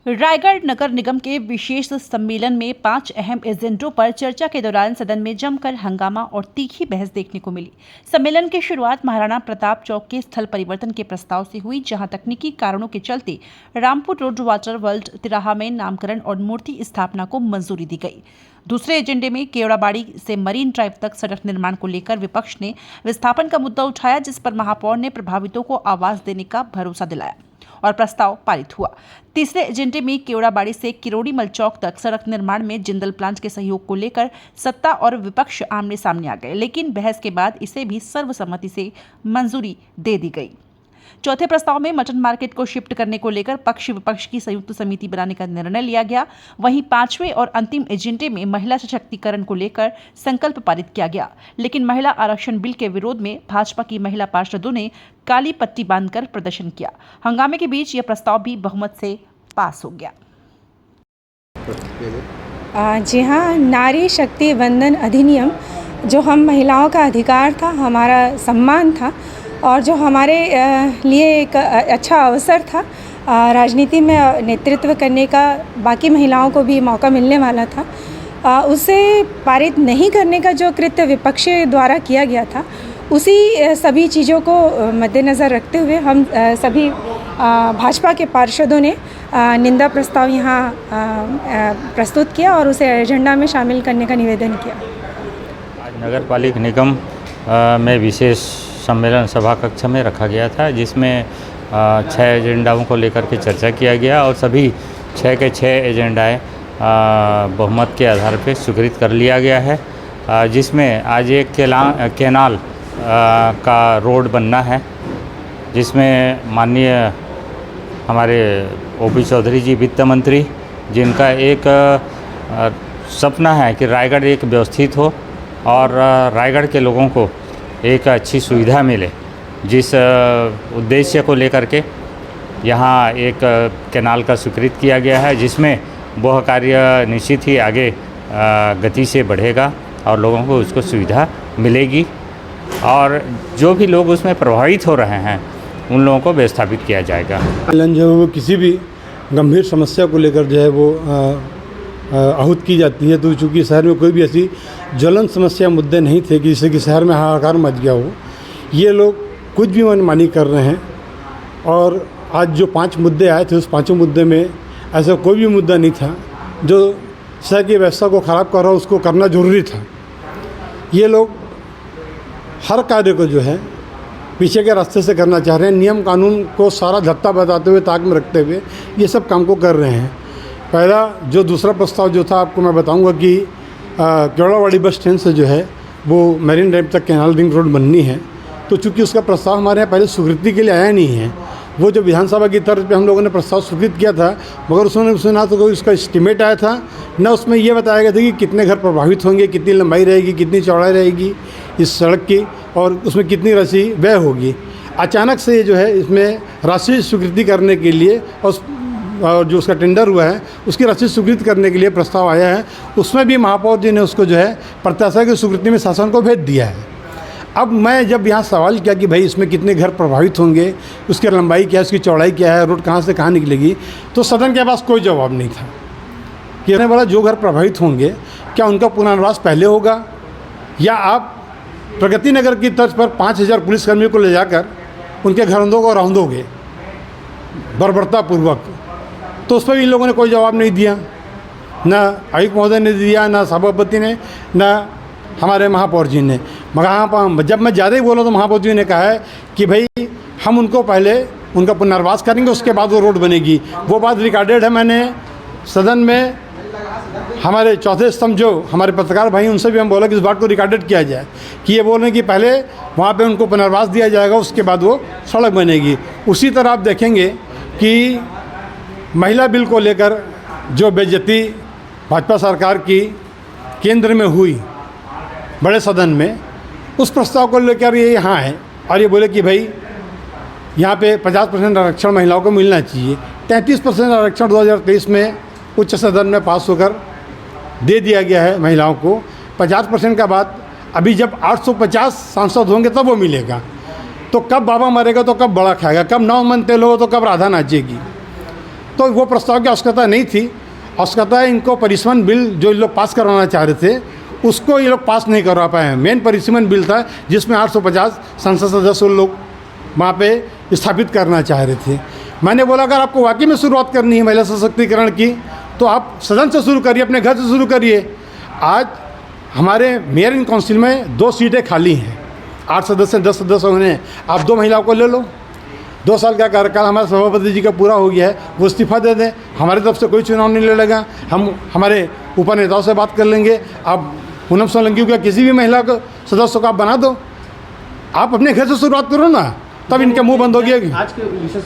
रायगढ़ नगर निगम के विशेष सम्मेलन में 5 अहम एजेंडों पर चर्चा के दौरान सदन में जमकर हंगामा और तीखी बहस देखने को मिली। सम्मेलन की शुरुआत महाराणा प्रताप चौक के स्थल परिवर्तन के प्रस्ताव से हुई, जहां तकनीकी कारणों के चलते रामपुर रोड वाटर वर्ल्ड तिराहा में नामकरण और मूर्ति स्थापना को मंजूरी दी गई। दूसरे एजेंडे में केवड़ाबाड़ी से मरीन ड्राइव तक सड़क निर्माण को लेकर विपक्ष ने विस्थापन का मुद्दा उठाया, जिस पर महापौर ने प्रभावितों को आवाज देने का भरोसा दिलाया और प्रस्ताव पारित हुआ। तीसरे एजेंडे में केवड़ाबाड़ी से किरोड़ीमल चौक तक सड़क निर्माण में जिंदल प्लांट के सहयोग को लेकर सत्ता और विपक्ष आमने सामने आ गए, लेकिन बहस के बाद इसे भी सर्वसम्मति से मंजूरी दे दी गई। चौथे प्रस्ताव में मटन मार्केट को शिफ्ट करने को लेकर पक्ष विपक्ष की संयुक्त समिति बनाने का निर्णय लिया गया। वहीं पांचवें और अंतिम एजेंडे में महिला सशक्तिकरण को लेकर संकल्प पारित किया गया, लेकिन महिला आरक्षण बिल के विरोध में भाजपा की महिला पार्षदों ने काली पट्टी बांधकर प्रदर्शन किया। हंगामे के बीच यह प्रस्ताव भी बहुमत से पास हो गया। जी हाँ, नारी शक्ति वंदन अधिनियम जो हम महिलाओं का अधिकार था, हमारा सम्मान था और जो हमारे लिए एक अच्छा अवसर था राजनीति में नेतृत्व करने का, बाकी महिलाओं को भी मौका मिलने वाला था, उसे पारित नहीं करने का जो कृत्य विपक्ष द्वारा किया गया था, उसी सभी चीज़ों को मद्देनज़र रखते हुए हम सभी भाजपा के पार्षदों ने निंदा प्रस्ताव यहाँ प्रस्तुत किया और उसे एजेंडा में शामिल करने का निवेदन किया। आज नगर पालिका निगम में विशेष सम्मेलन सभा कक्ष में रखा गया था, जिसमें 6 एजेंडाओं को लेकर के चर्चा किया गया और सभी 6 के 6 एजेंडाएँ बहुमत के आधार पर स्वीकृत कर लिया गया है, जिसमें आज एक कैनाल का रोड बनना है, जिसमें माननीय हमारे ओपी चौधरी जी वित्त मंत्री, जिनका एक सपना है कि रायगढ़ एक व्यवस्थित हो और रायगढ़ के लोगों को एक अच्छी सुविधा मिले, जिस उद्देश्य को लेकर के यहाँ एक कैनाल का स्वीकृत किया गया है, जिसमें वह कार्य निश्चित ही आगे गति से बढ़ेगा और लोगों को उसको सुविधा मिलेगी और जो भी लोग उसमें प्रभावित हो रहे हैं उन लोगों को विस्थापित किया जाएगा। जो वो किसी भी गंभीर समस्या को लेकर जो है वो आहूत की जाती है, तो चूँकि शहर में कोई भी ऐसी ज्वलन समस्या मुद्दे नहीं थे कि जिससे कि शहर में हाहाकार मच गया हो, ये लोग कुछ भी मनमानी कर रहे हैं। और आज जो 5 मुद्दे आए थे, उस 5 मुद्दे में ऐसा कोई भी मुद्दा नहीं था जो शहर की व्यवस्था को ख़राब कर रहा हो, उसको करना ज़रूरी था। ये लोग हर कार्य को जो है पीछे के रास्ते से करना चाह रहे हैं, नियम कानून को सारा धत्ता बताते हुए, ताक में रखते हुए ये सब काम को कर रहे हैं। पहला जो दूसरा प्रस्ताव जो था, आपको मैं बताऊंगा कि केवड़ाबाड़ी बस स्टैंड से जो है वो मरीन ड्राइव तक कैनाल रिंग रोड बननी है, तो चूँकि उसका प्रस्ताव हमारे यहाँ पहले स्वीकृति के लिए आया नहीं है, वो जो विधानसभा की तर्ज पे हम लोगों ने प्रस्ताव स्वीकृत किया था, मगर उसमें ना तो कोई उसका एस्टीमेट आया था, न उसमें ये बताया गया था कि कितने घर प्रभावित होंगे, कितनी लंबाई रहेगी, कितनी चौड़ाई रहेगी इस सड़क की और उसमें कितनी राशि व्यय होगी। अचानक से जो है इसमें राशि स्वीकृति करने के लिए और जो उसका टेंडर हुआ है उसकी राशि स्वीकृत करने के लिए प्रस्ताव आया है, उसमें भी महापौर जी ने उसको जो है प्रत्याशा की स्वीकृति में शासन को भेज दिया है। अब मैं जब यहाँ सवाल किया कि भाई इसमें कितने घर प्रभावित होंगे, उसकी लंबाई क्या है, उसकी चौड़ाई क्या है, रोड कहाँ से कहाँ निकलेगी, तो सदन के पास कोई जवाब नहीं था कि आने वाला जो घर प्रभावित होंगे क्या उनका पुनर्वास पहले होगा या आप प्रगति नगर की तर्ज पर 5000 पुलिसकर्मियों को ले जाकर उनके घरों को रौंदोगे बर्बरतापूर्वक। तो उस पर इन लोगों ने कोई जवाब नहीं दिया, ना आयुक्त महोदय ने दिया, ना सभापति ने, ना हमारे महापौर जी ने। मगर जब मैं ज़्यादा ही बोला तो महापौर जी ने कहा है कि भाई हम उनको पहले उनका पुनर्वास करेंगे, उसके बाद वो रोड बनेगी। वो बात रिकॉर्डेड है, मैंने सदन में हमारे चौथे स्तंभ जो हमारे पत्रकार भाई उनसे भी हम बोला कि इस बात को रिकॉर्डेड किया जाए कि ये बोल रहे हैं कि पहले वहाँ पे उनको पुनर्वास दिया जाएगा, उसके बाद वो सड़क बनेगी। उसी तरह आप देखेंगे कि महिला बिल को लेकर जो बेइज्जती भाजपा सरकार की केंद्र में हुई बड़े सदन में, उस प्रस्ताव को लेकर ये यहाँ है और ये बोले कि भाई यहाँ पे 50% आरक्षण महिलाओं को मिलना चाहिए। 33% आरक्षण 2023 में उच्च सदन में पास होकर दे दिया गया है महिलाओं को। 50% का बाद अभी जब 850 सांसद होंगे तब वो मिलेगा। तो कब बाबा मरेगा तो कब बड़ा खाएगा, कब 9 मन तेल होगा तो कब राधा नाचेगी। तो वो प्रस्ताव की आवश्यकता नहीं थी। आवश्यकता है इनको परिसीमन बिल जो ये लोग पास करवाना चाह रहे थे उसको ये लोग पास नहीं करवा पाए हैं। मेन परिसीमन बिल था जिसमें 850 संसद सदस्य लोग वहाँ पे स्थापित करना चाह रहे थे। मैंने बोला अगर आपको वाकई में शुरुआत करनी है महिला सशक्तिकरण की तो आप सदन से शुरू करिए, अपने घर से शुरू करिए। आज हमारे मेयर इन काउंसिल में 2 सीटें खाली हैं, 8 सदस्य 10 सदस्य होने, आप 2 महिलाओं को ले लो। 2 साल का कार्यकाल हमारे सभापति जी का पूरा हो गया है, वो इस्तीफा दे दें, हमारी तरफ से कोई चुनाव नहीं लड़ेगा, हम हमारे ऊपर नेताओं से बात कर लेंगे। आप पूनम सोलंकी का किसी भी महिला को सदस्य को आप बना दो, आप अपने घर से शुरुआत करो ना, तब इनके मुंह बंद हो गया। आज के विशेष